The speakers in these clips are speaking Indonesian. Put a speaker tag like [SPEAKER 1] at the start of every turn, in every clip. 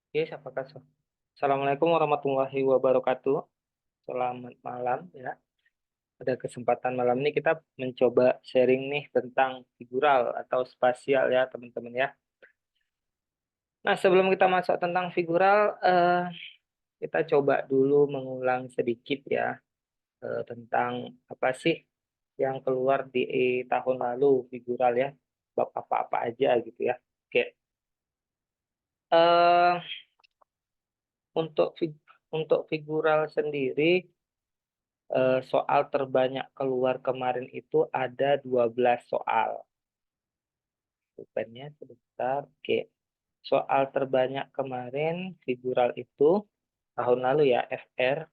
[SPEAKER 1] Yes, apakah Assalamualaikum warahmatullahi wabarakatuh. Selamat malam ya. Pada kesempatan malam ini kita mencoba sharing nih tentang figural atau spasial ya teman-teman ya. Nah, sebelum kita masuk tentang figural, kita coba dulu mengulang sedikit ya tentang apa sih yang keluar di tahun lalu figural ya. Bab apa-apa aja gitu ya. Oke. eh untuk figural sendiri, soal terbanyak keluar kemarin itu ada 12 soal. Bukannya sebentar. Oke. Soal terbanyak kemarin figural itu tahun lalu ya, FR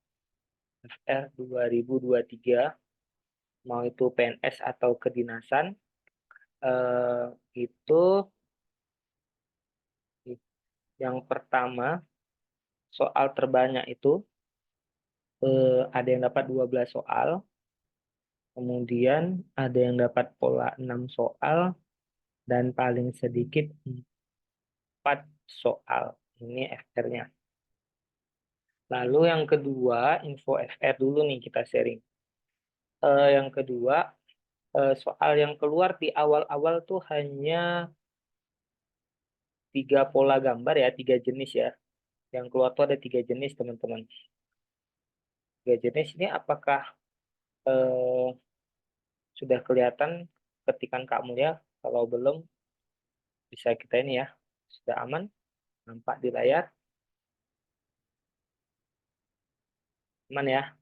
[SPEAKER 1] 2023, mau itu PNS atau kedinasan, eh, itu yang pertama soal terbanyak itu ada yang dapat 12 soal, kemudian ada yang dapat pola 6 soal, dan paling sedikit 4 soal. Ini FR-nya. Lalu yang kedua, info FR dulu nih kita sharing. Yang kedua, soal yang keluar di awal-awal tuh hanya 3 pola gambar ya, 3 jenis ya. Yang keluar tuh ada 3 jenis teman-teman. 3 jenis ini apakah eh, sudah kelihatan ketikan kamu ya? Kalau belum, bisa kita ini ya. Sudah aman? Nampak di layar? Aman ya?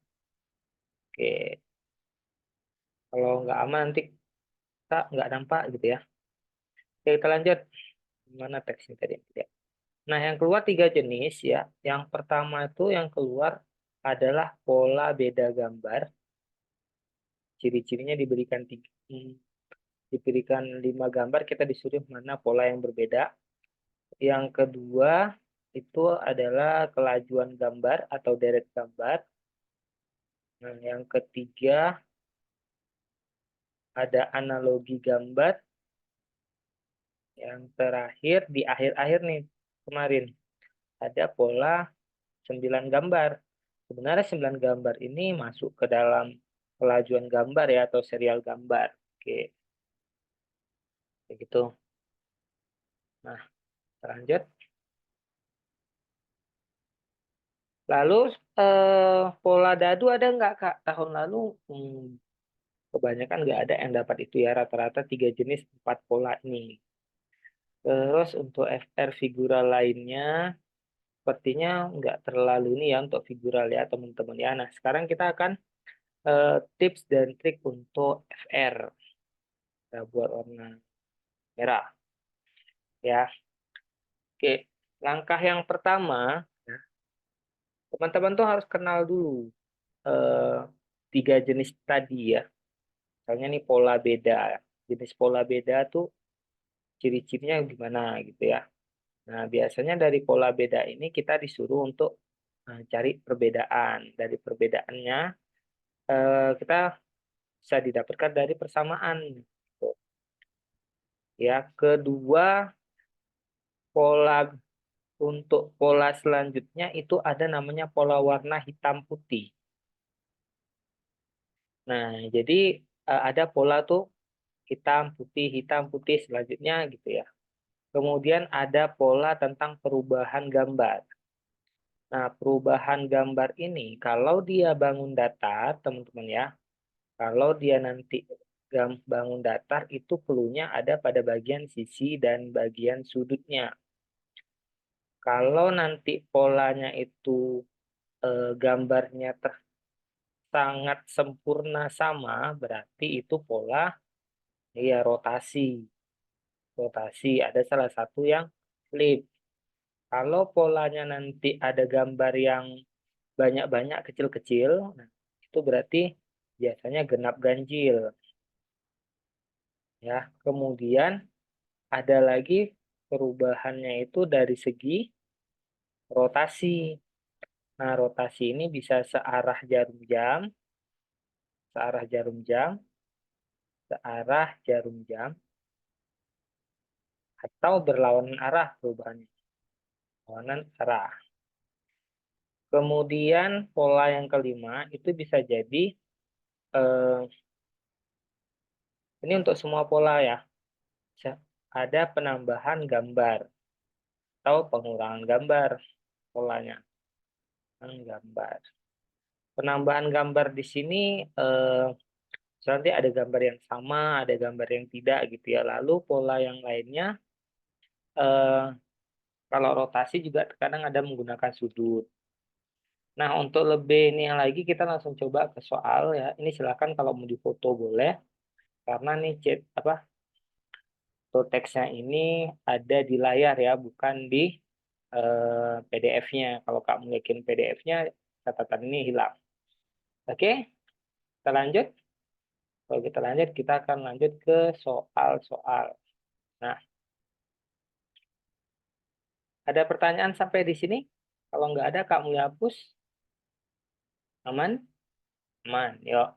[SPEAKER 1] Oke. Kalau nggak aman nanti kita nggak nampak gitu ya. Oke, kita lanjut. Mana teksnya tadi? Ya. Nah, yang keluar 3 jenis ya. Yang pertama itu yang keluar adalah pola beda gambar. Ciri-cirinya diberikan 5 gambar, kita disuruh mana pola yang berbeda. Yang kedua itu adalah kelajuan gambar atau deret gambar. Nah, yang ketiga ada analogi gambar. Yang terakhir di akhir-akhir nih kemarin ada pola 9 gambar. Sebenarnya 9 gambar ini masuk ke dalam kelajuan gambar ya atau serial gambar. Oke, begitu. Nah, lanjut. Lalu pola dadu ada nggak Kak? Tahun lalu kebanyakan nggak ada yang dapat itu ya. Rata-rata 3 jenis 4 pola ini. Terus untuk FR figural lainnya sepertinya nggak terlalu ini ya untuk figural ya teman-teman ya. Nah, sekarang kita akan tips dan trik untuk FR. Kita buat warna merah ya. Oke, langkah yang pertama, ya, teman-teman tuh harus kenal dulu eh, 3 jenis tadi ya. Misalnya nih pola beda. Jenis pola beda tuh ciri-cirinya gimana gitu ya. Nah, biasanya dari pola beda ini kita disuruh untuk cari perbedaan. Dari perbedaannya kita bisa didapatkan dari persamaan. Gitu. Ya, kedua pola untuk pola selanjutnya itu ada namanya pola warna hitam putih. Nah, jadi ada pola tuh hitam putih selanjutnya gitu ya. Kemudian ada pola tentang perubahan gambar. Nah, perubahan gambar ini kalau dia bangun datar, teman-teman ya, kalau dia nanti bangun datar itu clue-nya ada pada bagian sisi dan bagian sudutnya. Kalau nanti polanya itu gambarnya sangat sempurna sama, berarti itu pola ya rotasi. Rotasi ada salah satu yang flip. Kalau polanya nanti ada gambar yang banyak-banyak kecil-kecil, nah, itu berarti biasanya genap ganjil. Ya, kemudian ada lagi perubahannya itu dari segi rotasi. Nah, rotasi ini bisa searah jarum jam, searah jarum jam, atau berlawanan arah perubahannya. berlawanan arah. Kemudian pola yang kelima itu bisa jadi eh, ini untuk semua pola ya. Ada penambahan gambar atau pengurangan gambar polanya. Gambar. Penambahan gambar di sini nanti ada gambar yang sama, ada gambar yang tidak gitu ya. Lalu pola yang lainnya eh, kalau rotasi juga kadang ada menggunakan sudut. Nah, untuk lebih ini lagi kita langsung coba ke soal ya. Ini silakan kalau mau difoto boleh karena nih chat apa tuh teksnya ini ada di layar ya, bukan di PDF-nya. Kalau kamu yakin PDF-nya catatan ini hilang. Oke, kita lanjut. Kalau kita lanjut, kita akan lanjut ke soal-soal. Nah, ada pertanyaan sampai di sini? Kalau nggak ada, kamu hapus. Aman? Aman. Yuk.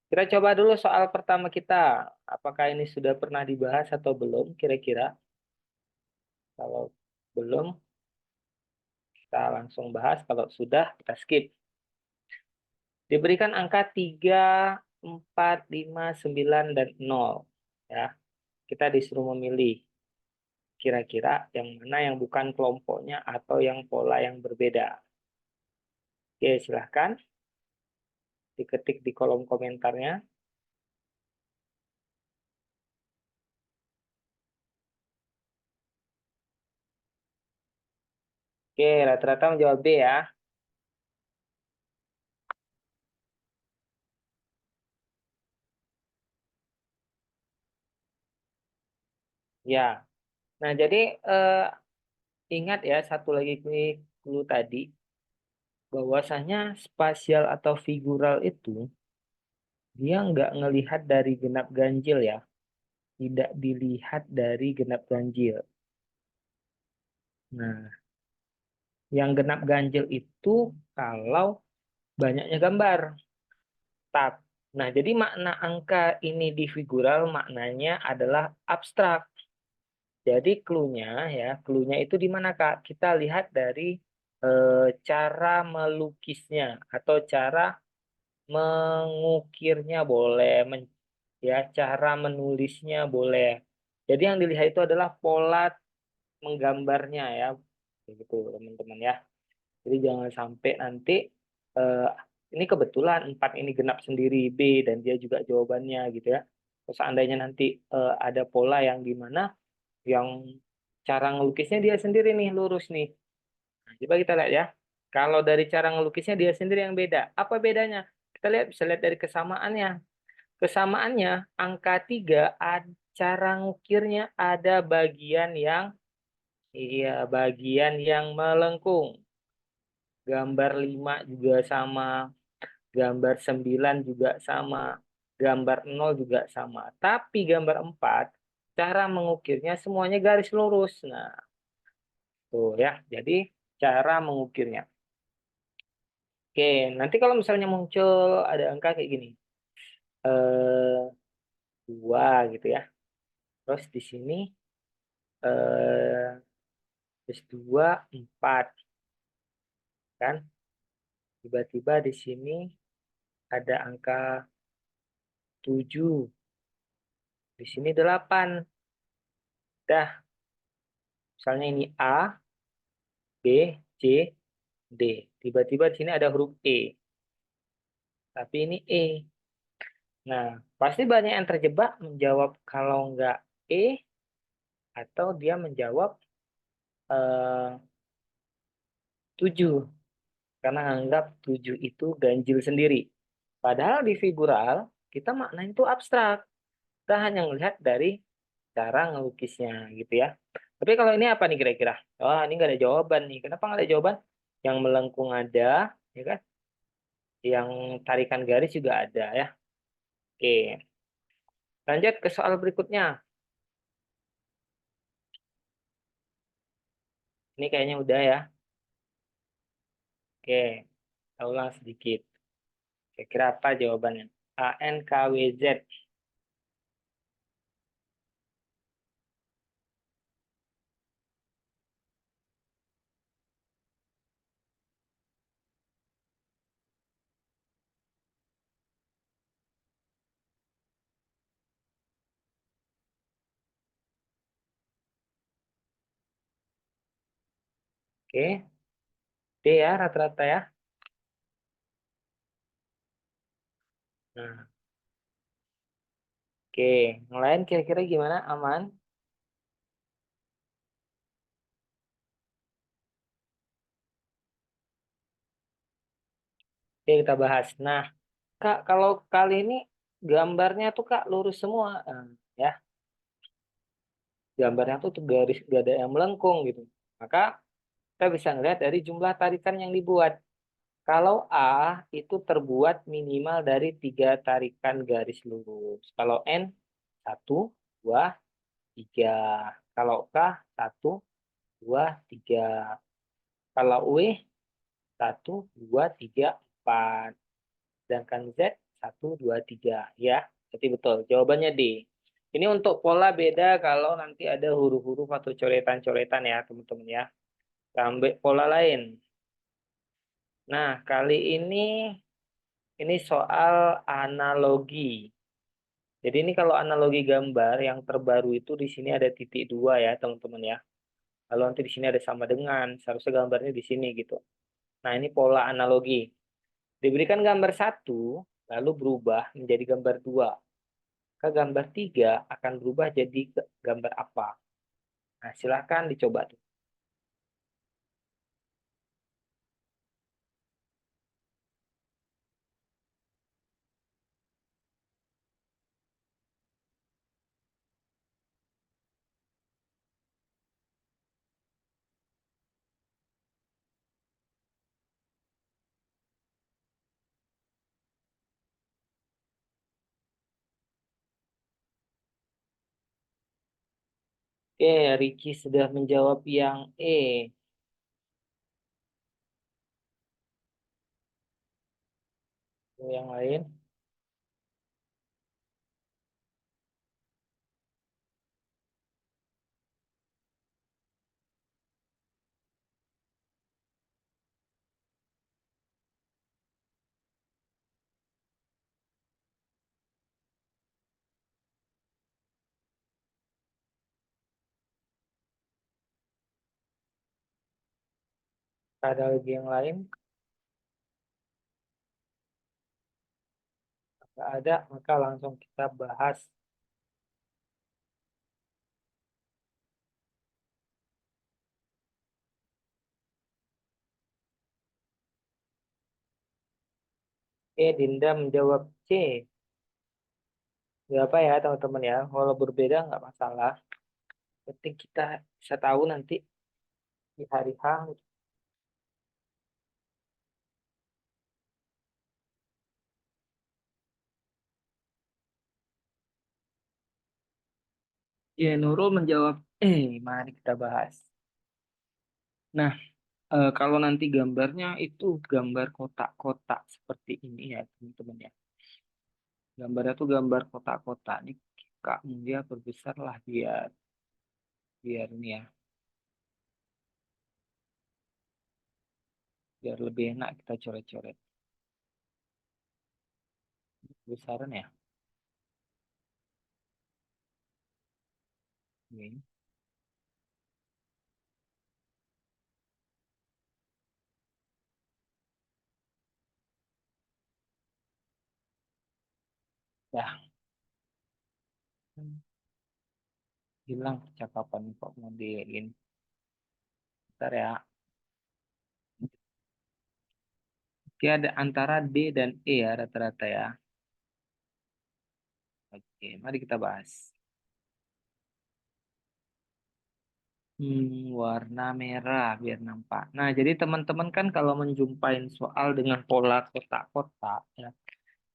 [SPEAKER 1] Kita coba dulu soal pertama kita. Apakah ini sudah pernah dibahas atau belum kira-kira? Kalau belum, kita langsung bahas. Kalau sudah, kita skip. Diberikan angka 3, 4, 5, 9, dan 0. Ya, kita disuruh memilih kira-kira yang mana yang bukan kelompoknya atau yang pola yang berbeda. Oke, silahkan diketik di kolom komentarnya. Oke, rata-rata menjawab B ya. Ya. Nah, jadi ingat ya satu lagi clue tadi bahwasanya spasial atau figural itu dia nggak ngelihat dari genap ganjil ya, tidak dilihat dari genap ganjil. Nah, yang genap ganjil itu kalau banyaknya gambar. Tab. Nah, jadi makna angka ini di figural maknanya adalah abstrak. Jadi clue-nya itu di mana Kak? Kita lihat dari cara melukisnya atau cara mengukirnya boleh, ya cara menulisnya boleh. Jadi yang dilihat itu adalah pola menggambarnya ya, begitu teman-teman ya. Jadi jangan sampai nanti eh, ini kebetulan 4 ini genap sendiri B dan dia juga jawabannya gitu ya. Terus seandainya nanti ada pola yang gimana, yang cara ngelukisnya dia sendiri nih lurus nih. Nah, coba kita lihat ya. Kalau dari cara ngelukisnya dia sendiri yang beda. Apa bedanya? Kita lihat bisa lihat dari kesamaannya. Kesamaannya angka 3 cara ngukirnya ada bagian yang bagian yang melengkung. Gambar 5 juga sama, gambar 9 juga sama, gambar 0 juga sama. Tapi gambar 4 cara mengukirnya semuanya garis lurus. Nah, tuh ya. Jadi cara mengukirnya. Oke, nanti kalau misalnya muncul ada angka kayak gini. Eh 2 gitu ya. Terus di sini eh plus 2 4 kan. Tiba-tiba di sini ada angka 7. Di sini 8. Dah, misalnya ini A, B, C, D. Tiba-tiba di sini ada huruf E. Tapi ini E. Nah, pasti banyak yang terjebak menjawab kalau nggak E atau dia menjawab 7. Karena anggap 7 itu ganjil sendiri. Padahal di figural, kita makna itu abstrak. Kita hanya melihat dari cara ngelukisnya gitu ya. Tapi kalau ini apa nih kira-kira? Oh, ini nggak ada jawaban nih. Kenapa nggak ada jawaban? Yang melengkung ada, ya kan? Yang tarikan garis juga ada ya. Oke, lanjut ke soal berikutnya. Ini kayaknya udah ya. Oke, kita ulang sedikit. Kira-kira apa jawabannya? ANKWZ. Oke, D ya rata-rata ya. Nah, oke. Yang lain kira-kira gimana? Aman? Oke, kita bahas. Nah, Kak, kalau kali ini gambarnya tuh Kak lurus semua. Ya, gambarnya tuh garis gak ada yang melengkung gitu. Maka kita bisa ngelihat dari jumlah tarikan yang dibuat. Kalau A itu terbuat minimal dari 3 tarikan garis lurus. Kalau N, 1, 2, 3. Kalau K, 1, 2, 3. Kalau W, 1, 2, 3, 4. Sedangkan Z, 1, 2, 3. Ya, jadi betul. Jawabannya D. Ini untuk pola beda kalau nanti ada huruf-huruf atau coretan-coretan ya, teman-teman ya. Kita ambil pola lain. Nah, kali ini soal analogi. Jadi ini kalau analogi gambar yang terbaru itu di sini ada titik dua ya, teman-teman ya. Lalu nanti di sini ada sama dengan, seharusnya gambarnya di sini gitu. Nah, ini pola analogi. Diberikan gambar satu, lalu berubah menjadi gambar dua. Ke gambar tiga akan berubah jadi gambar apa? Nah, silahkan dicoba tuh. Oke, Ricky sudah menjawab yang E. Yang lain, ada lagi yang lain? Nggak ada, maka langsung kita bahas. Dinda menjawab C. Gak apa ya teman-teman ya, kalau berbeda nggak masalah. Penting kita bisa tahu nanti di hari H. Ya, Nurul menjawab mari kita bahas. Nah, kalau nanti gambarnya itu gambar kotak-kotak seperti ini ya teman-teman ya. Gambarnya tuh gambar kotak-kotak. Ini Kak Mulia perbesar lah biar biar ini ya, biar lebih enak kita coret-coret. Besaran ya. Ini. Ya, hilang percakapan kok modelin. Bentar ya. Oke, ada antara D dan E ya rata-rata ya. Oke, mari kita bahas. Warna merah biar nampak. Nah, jadi teman-teman kan kalau menjumpain soal dengan pola kotak-kotak ya,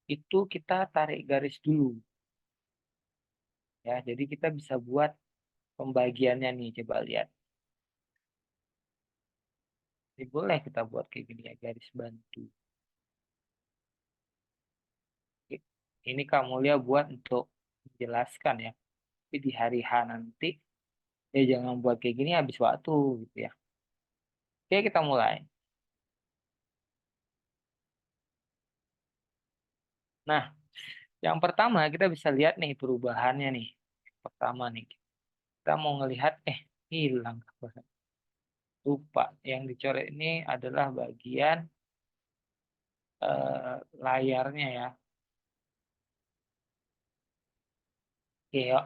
[SPEAKER 1] itu kita tarik garis dulu ya. Jadi kita bisa buat pembagiannya nih, coba lihat. Ini boleh kita buat kayak gini ya, garis bantu. Ini kamu lihat buat untuk menjelaskan ya. Tapi di hari H nanti, ya jangan buat kayak gini habis waktu gitu ya. Oke, kita mulai. Nah, yang pertama kita bisa lihat nih perubahannya nih. Pertama nih, kita mau ngelihat, hilang. Lupa. Yang dicoret ini adalah bagian layarnya ya. Oke, yuk.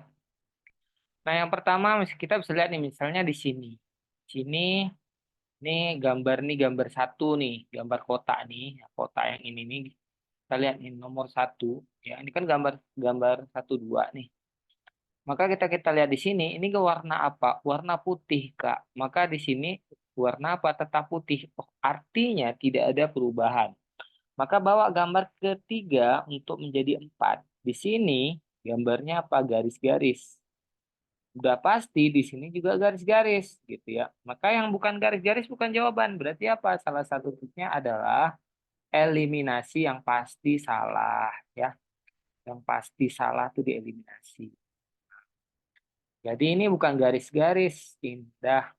[SPEAKER 1] Nah, yang pertama kita bisa lihat nih, misalnya di sini. Sini, ini gambar nih, gambar satu nih, gambar kotak nih, ya, kotak yang ini nih. Kita lihat nih nomor satu. Ya, ini kan gambar gambar satu dua nih. Maka kita lihat di sini, ini ke warna apa? Warna putih, Kak. Maka di sini warna apa? Tetap putih. Oh, artinya tidak ada perubahan. Maka bawa gambar ketiga untuk menjadi empat. Di sini gambarnya apa? Garis-garis. Udah pasti di sini juga garis-garis gitu ya. Maka yang bukan garis-garis bukan jawaban. Berarti apa? Salah satu tipsnya adalah eliminasi yang pasti salah ya. Yang pasti salah itu dieliminasi. Jadi ini bukan garis-garis, Indah.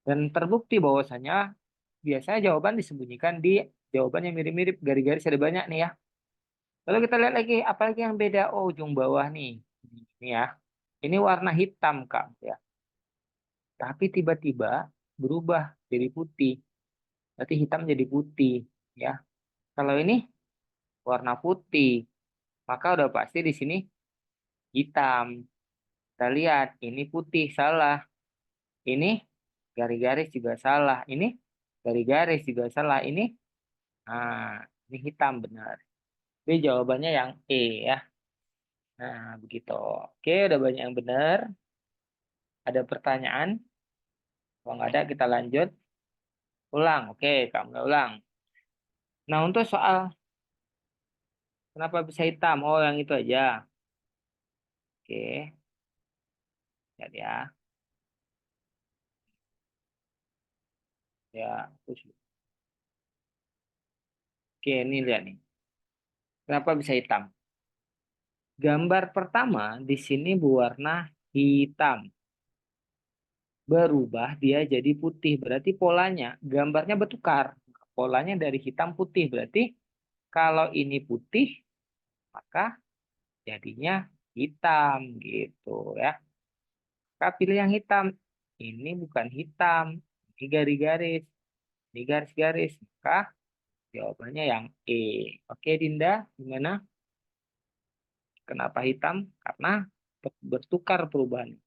[SPEAKER 1] Dan terbukti bahwasanya biasanya jawaban disembunyikan di jawaban yang mirip-mirip. Garis-garis ada banyak nih ya. Lalu kita lihat lagi, apalagi yang beda? Oh, ujung bawah nih. Ini ya. Ini warna hitam, Kak. Ya. Tapi tiba-tiba berubah jadi putih. Berarti hitam jadi putih. Ya. Kalau ini warna putih, maka udah pasti di sini hitam. Kita lihat, ini putih, salah. Ini garis-garis juga salah. Ini garis-garis juga salah. Ini hitam benar. Jadi jawabannya yang E ya. Nah, begitu. Oke, udah banyak yang benar. Ada pertanyaan? Kalau nggak ada, kita lanjut. Ulang. Oke, kamu ulang. Nah, untuk soal kenapa bisa hitam? Oh, yang itu aja. Oke, lihat ya. Ya, terus. Oke, ini lihat nih. Kenapa bisa hitam? Gambar pertama di sini berwarna hitam. Berubah dia jadi putih. Berarti polanya, gambarnya bertukar. Polanya dari hitam putih. Berarti kalau ini putih, maka jadinya hitam gitu ya. Maka pilih yang hitam. Ini bukan hitam. Ini garis-garis. Ini garis-garis. Maka jawabannya yang E. Oke, Dinda, gimana? Kenapa hitam? Karena bertukar perubahannya.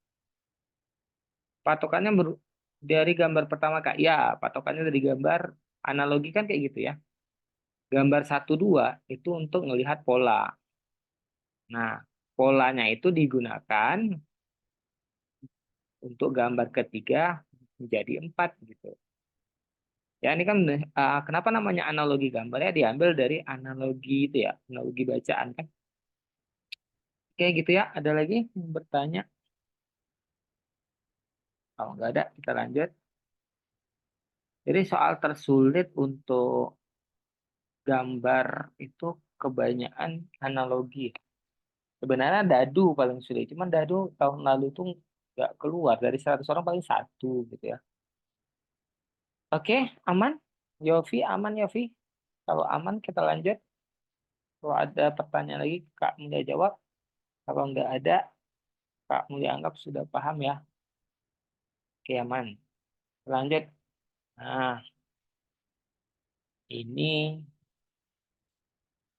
[SPEAKER 1] Patokannya dari gambar pertama, Kak. Ya, patokannya dari gambar analogi kan kayak gitu ya. Gambar satu 2 itu untuk melihat pola. Nah, polanya itu digunakan untuk gambar ketiga menjadi 4 gitu. Ya, ini kan kenapa namanya analogi gambarnya diambil dari analogi itu ya, analogi bacaan kan. Oke gitu ya, ada lagi yang bertanya? Kalau nggak ada, kita lanjut. Jadi soal tersulit untuk gambar itu kebanyakan analogi. Sebenarnya dadu paling sulit, cuman dadu tahun lalu tuh nggak keluar dari 100 orang paling satu gitu ya. Oke, aman? Yofi, aman Yofi? Kalau aman kita lanjut. Kalau ada pertanyaan lagi, Kak Mulia jawab. Kalau nggak ada, Kak Mulia anggap sudah paham ya. Oke, aman. Lanjut. Nah, ini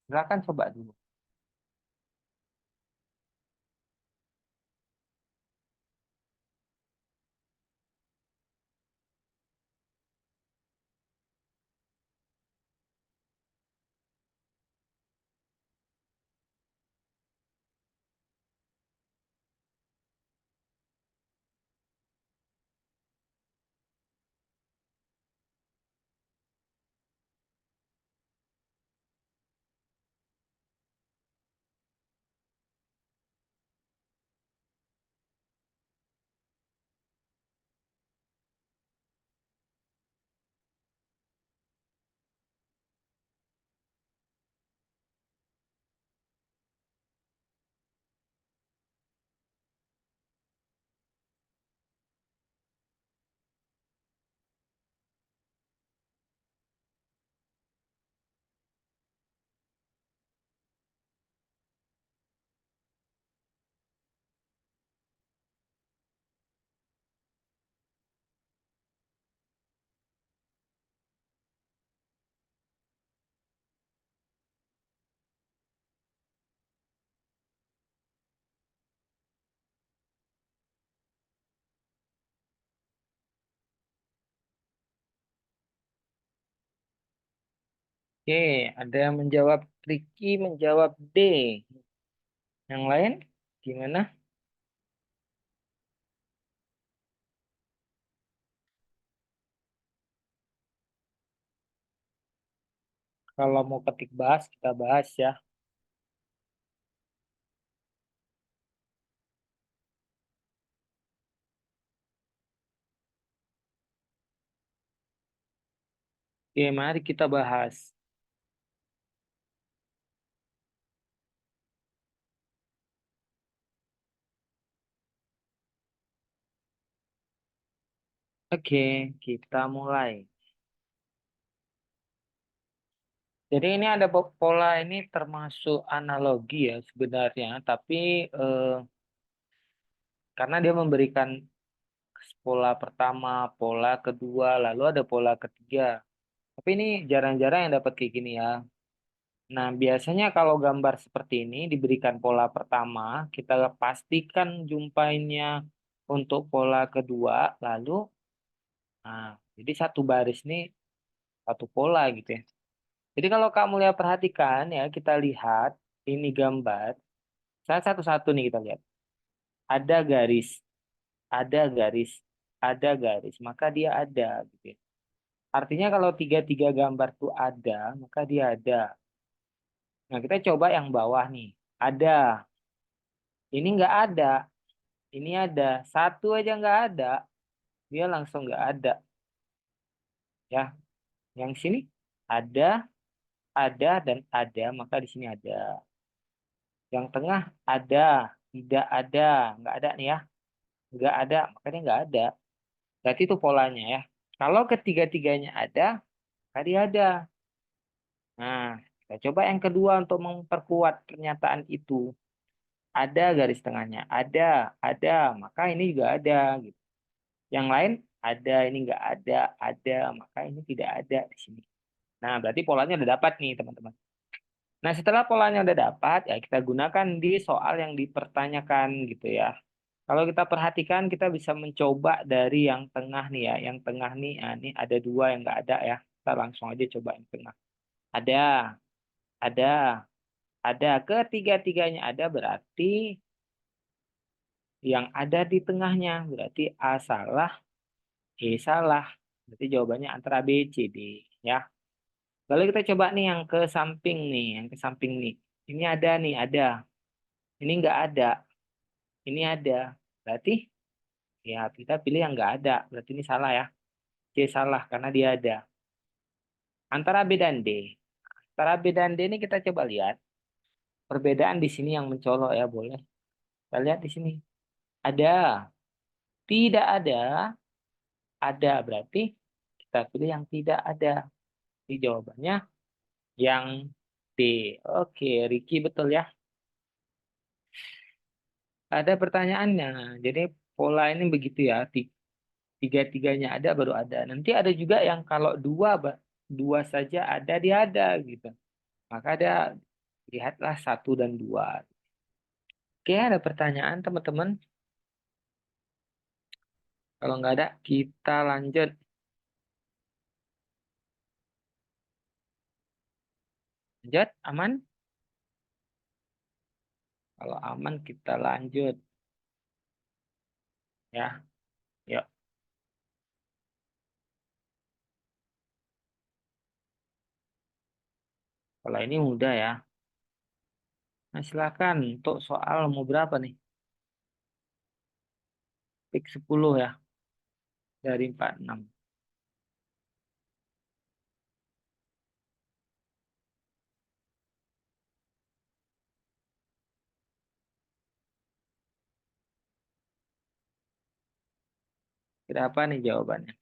[SPEAKER 1] silakan coba dulu. Oke, ada yang menjawab Ricky menjawab D. Yang lain gimana? Kalau mau ketik bahas, kita bahas ya. Oke, mari kita bahas. Oke, kita mulai. Jadi ini ada pola ini termasuk analogi ya sebenarnya, tapi eh, karena dia memberikan pola pertama, pola kedua, lalu ada pola ketiga. Tapi ini jarang-jarang yang dapat kayak gini ya. Nah, biasanya kalau gambar seperti ini diberikan pola pertama, kita pastikan jumpainnya untuk pola kedua, lalu nah, jadi satu baris ini satu pola gitu ya. Jadi kalau kamu lihat perhatikan ya, kita lihat ini gambar. Saya satu-satu nih kita lihat. Ada garis, ada garis, ada garis, maka dia ada gitu ya. Artinya kalau tiga-tiga gambar tuh ada, maka dia ada. Nah, kita coba yang bawah nih. Ada. Ini nggak ada. Ini ada. Satu aja nggak ada. Dia langsung nggak ada. Ya. Yang sini ada, dan ada. Maka di sini ada. Yang tengah ada. Tidak ada. Nggak ada nih ya. Nggak ada. Makanya nggak ada. Berarti itu polanya ya. Kalau ketiga-tiganya ada, tadi ada. Nah, kita coba yang kedua untuk memperkuat pernyataan itu. Ada garis tengahnya, ada, maka ini juga ada. Gitu. Yang lain ada, ini nggak ada, maka ini tidak ada di sini. Nah, berarti polanya udah dapat nih, teman-teman. Nah, setelah polanya udah dapat, ya kita gunakan di soal yang dipertanyakan gitu ya. Kalau kita perhatikan, kita bisa mencoba dari yang tengah nih ya. Yang tengah nih, ah, ini ada dua yang nggak ada ya. Kita langsung aja coba yang tengah. Ada, ada, ada. Ketiga-tiganya ada berarti yang ada di tengahnya. Berarti A salah, E salah. Berarti jawabannya antara B, C, D. Ya. Lalu kita coba nih yang ke samping nih. Yang ke samping nih. Ini ada nih, ada. Ini nggak ada. Ini ada. Berarti ya kita pilih yang nggak ada. Berarti ini salah ya. C salah karena dia ada. Antara B dan D. Antara B dan D ini kita coba lihat. Perbedaan di sini yang mencolok ya boleh. Kita lihat di sini. Ada. Tidak ada. Berarti kita pilih yang tidak ada. Jadi jawabannya yang D. Oke, Ricky betul ya. Ada pertanyaannya. Jadi pola ini begitu ya. Tiga-tiganya ada baru ada. Nanti ada juga yang kalau dua saja ada dia ada gitu. Maka ada lihatlah satu dan dua. Oke, ada pertanyaan teman-teman. Kalau nggak ada, kita lanjut. Lanjut, aman? Kalau aman kita lanjut ya. Yuk. Kalau ini mudah ya. Nah, silakan untuk soal mau berapa nih? Pik 10 ya dari 46. Kira apa nih jawabannya?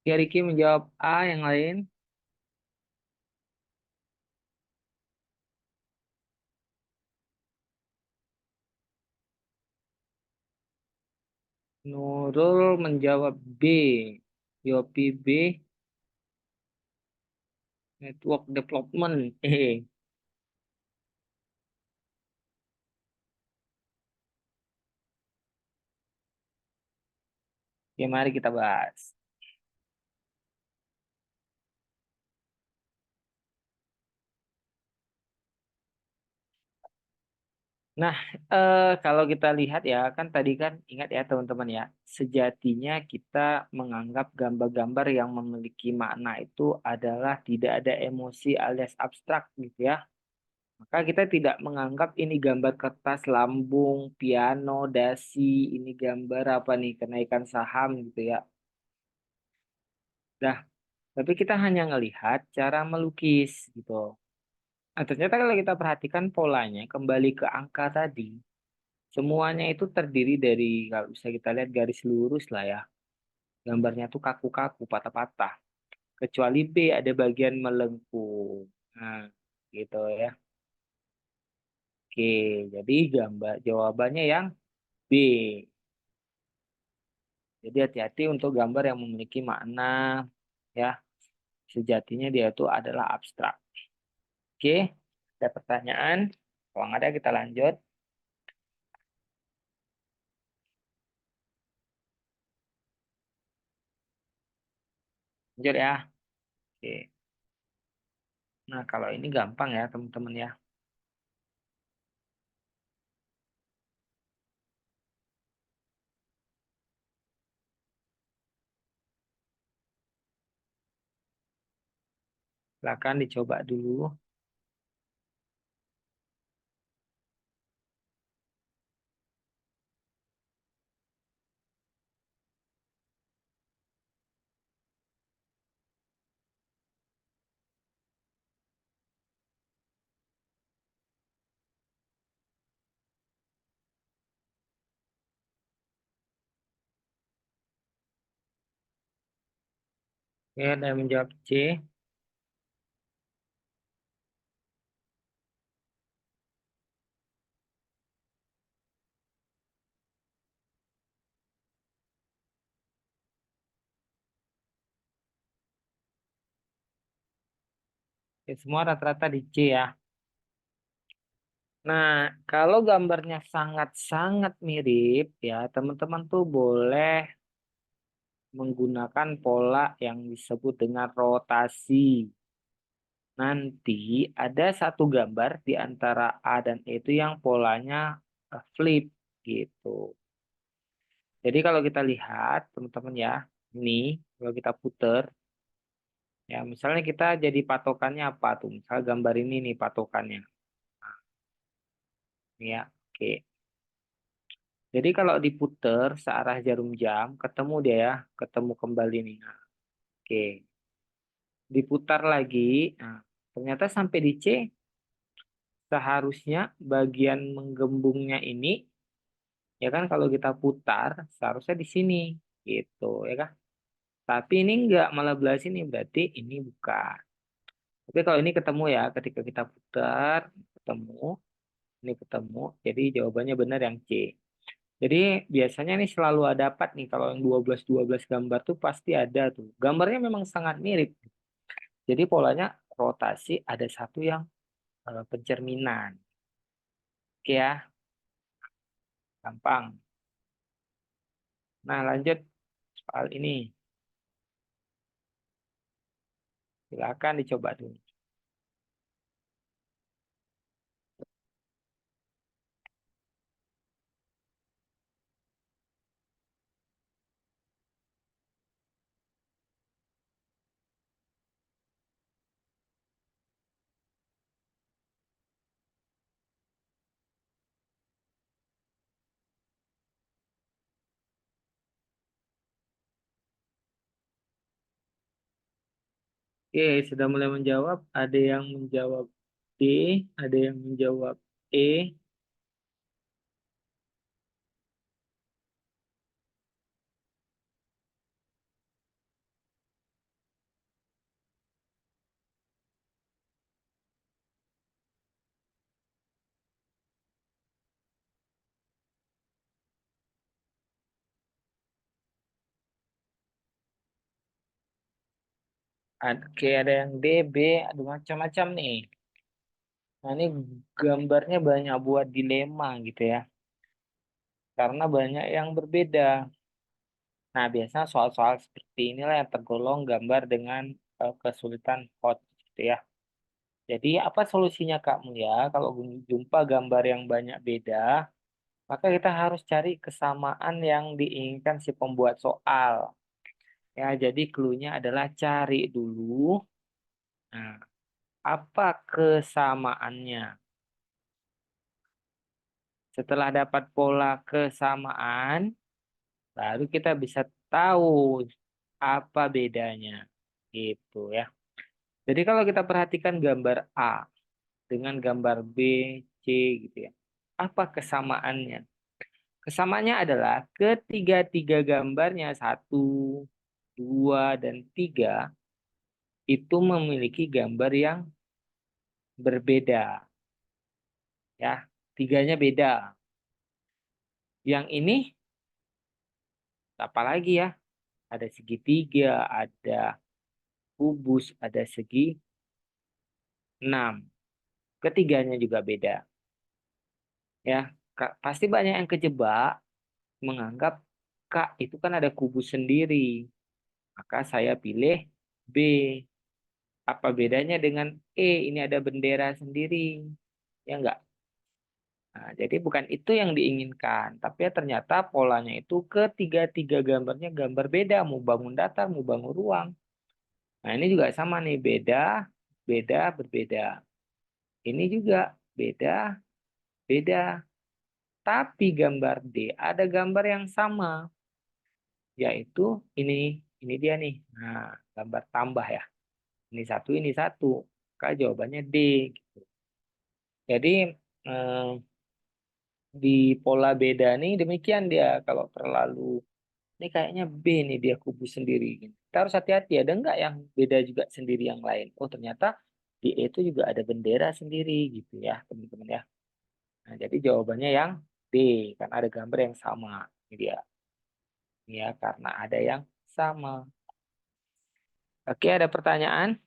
[SPEAKER 1] Oke, Ricky menjawab A, yang lain. Nurul menjawab B. YOPB Network Development. Oke, mari kita bahas. Nah, kalau kita lihat ya, kan tadi kan ingat ya teman-teman ya, sejatinya kita menganggap gambar-gambar yang memiliki makna itu adalah tidak ada emosi alias abstrak gitu ya. Maka kita tidak menganggap ini gambar kertas, lambung, piano, dasi, ini gambar apa nih, kenaikan saham gitu ya. Nah, tapi kita hanya ngelihat cara melukis gitu. Nah, ternyata kalau kita perhatikan polanya, kembali ke angka tadi, semuanya itu terdiri dari, kalau bisa kita lihat garis lurus lah ya. Gambarnya tuh kaku-kaku, patah-patah. Kecuali B ada bagian melengkung. Nah, gitu ya. Oke, jadi gambar jawabannya yang B. Jadi hati-hati untuk gambar yang memiliki makna ya. Sejatinya dia itu adalah abstrak. Oke, ada pertanyaan? Kalau nggak ada kita lanjut. Lanjut ya. Oke. Nah, kalau ini gampang ya teman-teman ya. Silakan dicoba dulu. Oke, ada yang menjawab C. Ya, semua rata-rata di C ya. Nah, kalau gambarnya sangat-sangat mirip ya, teman-teman tuh boleh menggunakan pola yang disebut dengan rotasi. Nanti ada satu gambar di antara A dan E itu yang polanya flip gitu. Jadi kalau kita lihat teman-teman ya, ini kalau kita puter, ya misalnya kita jadi patokannya apa tuh? Misal gambar ini nih patokannya. Nah, ini ya, oke. Jadi kalau diputer searah jarum jam, ketemu dia ya, ketemu kembali nih. Nah, oke, diputar lagi. Nah, ternyata sampai di C, seharusnya bagian menggembungnya ini, ya kan kalau kita putar, seharusnya di sini, gitu ya kan. Tapi ini enggak, malah belah sini, berarti ini bukan. Tapi kalau ini ketemu ya, ketika kita putar, ketemu, ini ketemu, jadi jawabannya benar yang C. Jadi biasanya nih selalu ada dapat nih kalau yang 12-12 gambar tuh pasti ada tuh. Gambarnya memang sangat mirip. Jadi polanya rotasi ada satu yang pencerminan. Oke ya, gampang. Nah lanjut soal ini. Silakan dicoba dulu. Oke, sudah mulai menjawab. Ada yang menjawab D, ada yang menjawab E. Oke, ada yang D, B, ada macam-macam nih. Nah, ini gambarnya banyak buat dilema gitu ya. Karena banyak yang berbeda. Nah, biasanya soal-soal seperti inilah yang tergolong gambar dengan kesulitan hot gitu ya. Jadi, apa solusinya Kak Mulia? Kalau jumpa gambar yang banyak beda, maka kita harus cari kesamaan yang diinginkan si pembuat soal. Ya, jadi clue-nya adalah cari dulu. Nah, apa kesamaannya? Setelah dapat pola kesamaan, baru kita bisa tahu apa bedanya. Gitu ya. Jadi kalau kita perhatikan gambar A dengan gambar B, C gitu ya. Apa kesamaannya? Kesamaannya adalah ketiga-tiga gambarnya, satu, dua, dan tiga, itu memiliki gambar yang berbeda. Ya, tiganya beda. Yang ini, apa lagi ya? Ada segitiga, ada kubus, ada segi enam. Ketiganya juga beda. Ya, pasti banyak yang kejebak menganggap Kak itu kan ada kubus sendiri. Maka saya pilih B. Apa bedanya dengan E? Ini ada bendera sendiri. Ya enggak? Nah, jadi bukan itu yang diinginkan. Tapi ya ternyata polanya itu ketiga-tiga gambarnya gambar beda. Mau bangun datar, mau bangun ruang. Nah ini juga sama nih. Beda, beda, berbeda. Ini juga beda, beda. Tapi gambar D ada gambar yang sama. Yaitu ini dia nih. Nah, gambar tambah ya. Ini satu. Maka jawabannya D. Jadi eh, di pola beda nih demikian dia. Kalau terlalu ini kayaknya B nih dia kubus sendiri. Kita harus hati-hati ada nggak yang beda juga sendiri yang lain. Oh ternyata di E itu juga ada bendera sendiri gitu ya teman-teman ya. Nah jadi jawabannya yang D karena ada gambar yang sama. Ini dia. Ya karena ada yang sama. Oke ada pertanyaan?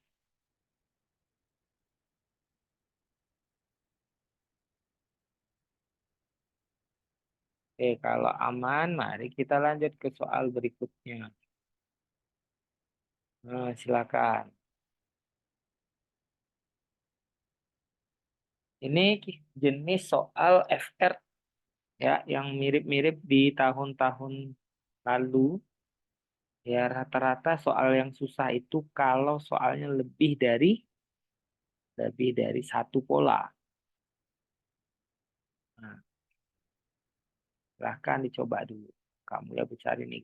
[SPEAKER 1] Kalau aman, mari kita lanjut ke soal berikutnya. Silakan. Ini jenis soal FR ya, yang mirip-mirip di tahun-tahun lalu. Ya, rata-rata soal yang susah itu kalau soalnya lebih dari satu pola. Nah, silahkan dicoba dulu. Kamu ya cari nih.